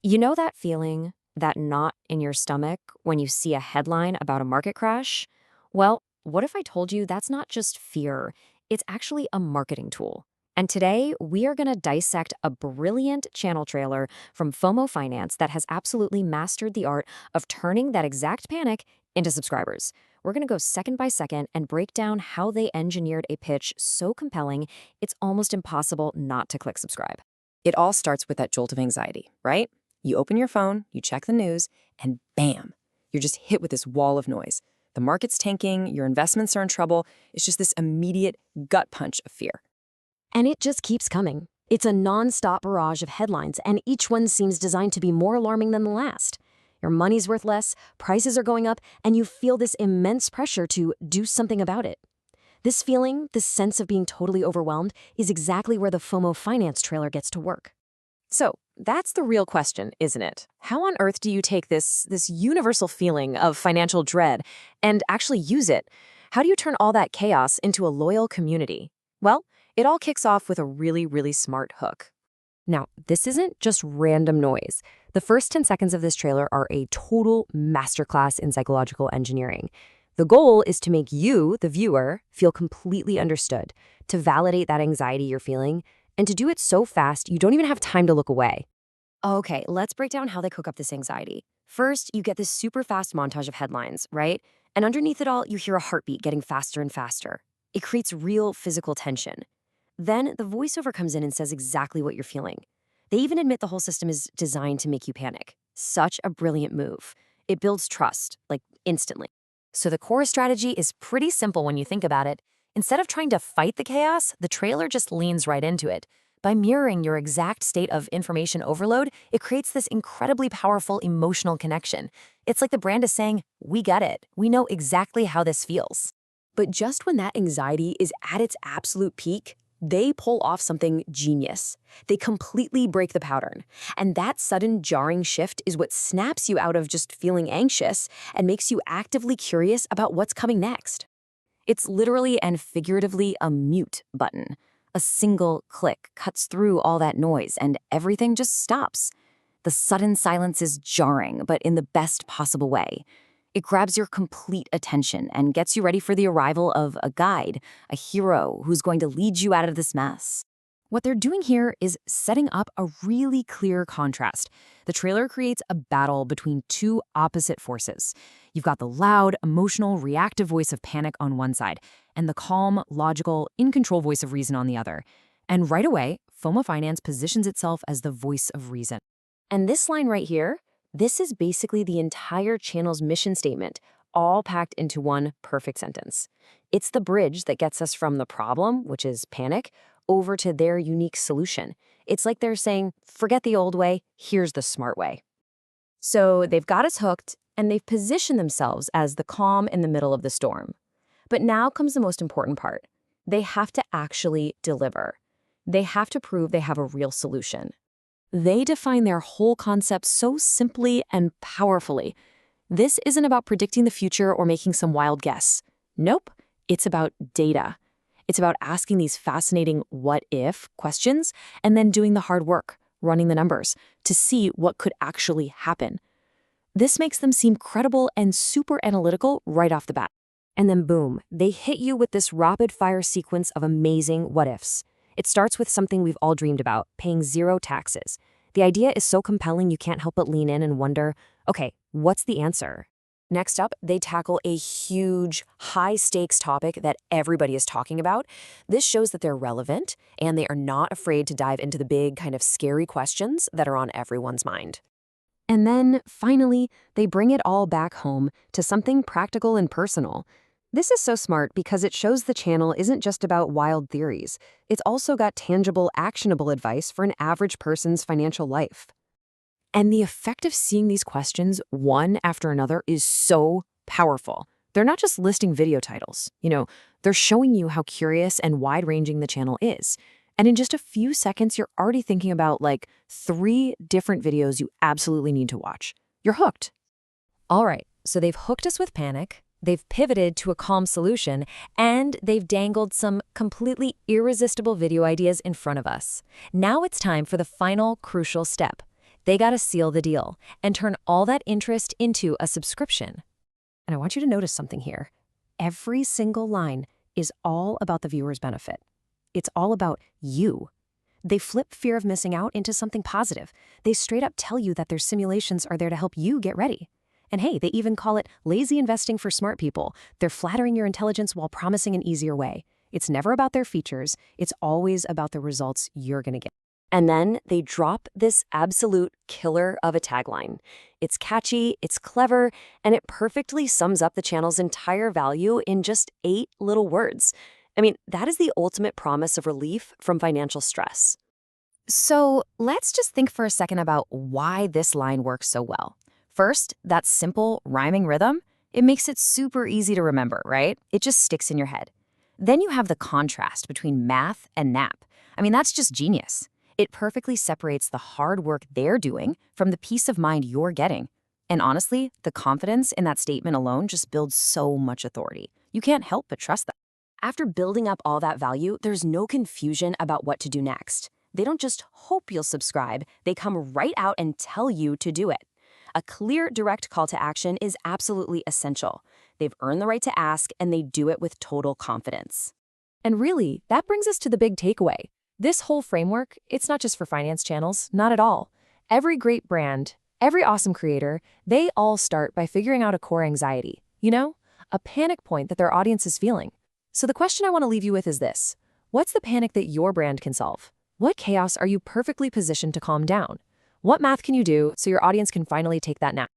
You know that feeling, that knot in your stomach when you see a headline about a market crash? Well, what if I told you that's not just fear, it's actually a marketing tool? And today, we are going to dissect a brilliant channel trailer from FOMO Finance that has absolutely mastered the art of turning that exact panic into subscribers. We're going to go second by second and break down how they engineered a pitch so compelling, it's almost impossible not to click subscribe. It all starts with that jolt of anxiety, right? You open your phone, you check the news, and bam, you're just hit with this wall of noise. The market's tanking, your investments are in trouble. It's just this immediate gut punch of fear. And it just keeps coming. It's a non-stop barrage of headlines, and each one seems designed to be more alarming than the last. Your money's worth less, prices are going up, and you feel this immense pressure to do something about it. This feeling, this sense of being totally overwhelmed, is exactly where the FOMO Finance trailer gets to work. So that's the real question, isn't it? How on earth do you take this universal feeling of financial dread and actually use it? How do you turn all that chaos into a loyal community? Well, it all kicks off with a really, really smart hook. Now, this isn't just random noise. The first 10 seconds of this trailer are a total masterclass in psychological engineering. The goal is to make you, the viewer, feel completely understood, to validate that anxiety you're feeling, and to do it so fast you don't even have time to look away. Okay, let's break down how they cook up this anxiety. First, you get this super fast montage of headlines, right? And underneath it all, you hear a heartbeat getting faster and faster. It creates real physical tension. Then the voiceover comes in and says exactly what you're feeling. They even admit the whole system is designed to make you panic. Such a brilliant move. It builds trust, like instantly. So the core strategy is pretty simple when you think about it. Instead of trying to fight the chaos, the trailer just leans right into it. By mirroring your exact state of information overload, it creates this incredibly powerful emotional connection. It's like the brand is saying, we get it. We know exactly how this feels. But just when that anxiety is at its absolute peak, they pull off something genius. They completely break the pattern. And that sudden jarring shift is what snaps you out of just feeling anxious and makes you actively curious about what's coming next. It's literally and figuratively a mute button. A single click cuts through all that noise and everything just stops. The sudden silence is jarring, but in the best possible way. It grabs your complete attention and gets you ready for the arrival of a guide, a hero who's going to lead you out of this mess. What they're doing here is setting up a really clear contrast. The trailer creates a battle between two opposite forces. You've got the loud, emotional, reactive voice of panic on one side, and the calm, logical, in-control voice of reason on the other. And right away, FOMO Finance positions itself as the voice of reason. And this line right here, this is basically the entire channel's mission statement, all packed into one perfect sentence. It's the bridge that gets us from the problem, which is panic, over to their unique solution. It's like they're saying, forget the old way, here's the smart way. So they've got us hooked, and they've positioned themselves as the calm in the middle of the storm. But now comes the most important part. They have to actually deliver. They have to prove they have a real solution. They define their whole concept so simply and powerfully. This isn't about predicting the future or making some wild guess. Nope, it's about data. It's about asking these fascinating what-if questions and then doing the hard work, running the numbers, to see what could actually happen. This makes them seem credible and super analytical right off the bat. And then boom, they hit you with this rapid-fire sequence of amazing what-ifs. It starts with something we've all dreamed about, paying zero taxes. The idea is so compelling you can't help but lean in and wonder, okay, what's the answer? Next up, they tackle a huge, high-stakes topic that everybody is talking about. This shows that they're relevant, and they are not afraid to dive into the big, kind of scary questions that are on everyone's mind. And then, finally, they bring it all back home to something practical and personal. This is so smart because it shows the channel isn't just about wild theories. It's also got tangible, actionable advice for an average person's financial life. And the effect of seeing these questions one after another is so powerful. They're not just listing video titles. They're showing you how curious and wide-ranging the channel is. And in just a few seconds, you're already thinking about like 3 different videos you absolutely need to watch. You're hooked. All right, so they've hooked us with panic. They've pivoted to a calm solution, and they've dangled some completely irresistible video ideas in front of us. Now it's time for the final crucial step. They gotta seal the deal and turn all that interest into a subscription. And I want you to notice something here. Every single line is all about the viewer's benefit. It's all about you. They flip fear of missing out into something positive. They straight up tell you that their simulations are there to help you get ready. And hey, they even call it lazy investing for smart people. They're flattering your intelligence while promising an easier way. It's never about their features. It's always about the results you're gonna get. And then they drop this absolute killer of a tagline. It's catchy, it's clever, and it perfectly sums up the channel's entire value in just 8 little words. I mean, that is the ultimate promise of relief from financial stress. So let's just think for a second about why this line works so well. First, that simple rhyming rhythm, it makes it super easy to remember, right? It just sticks in your head. Then you have the contrast between math and nap. I mean, that's just genius. It perfectly separates the hard work they're doing from the peace of mind you're getting. And honestly, the confidence in that statement alone just builds so much authority. You can't help but trust them. After building up all that value, there's no confusion about what to do next. They don't just hope you'll subscribe, they come right out and tell you to do it. A clear, direct call to action is absolutely essential. They've earned the right to ask, and they do it with total confidence. And really, that brings us to the big takeaway. This whole framework, it's not just for finance channels, not at all. Every great brand, every awesome creator, they all start by figuring out a core anxiety, a panic point that their audience is feeling. So the question I want to leave you with is this. What's the panic that your brand can solve? What chaos are you perfectly positioned to calm down? What math can you do so your audience can finally take that nap?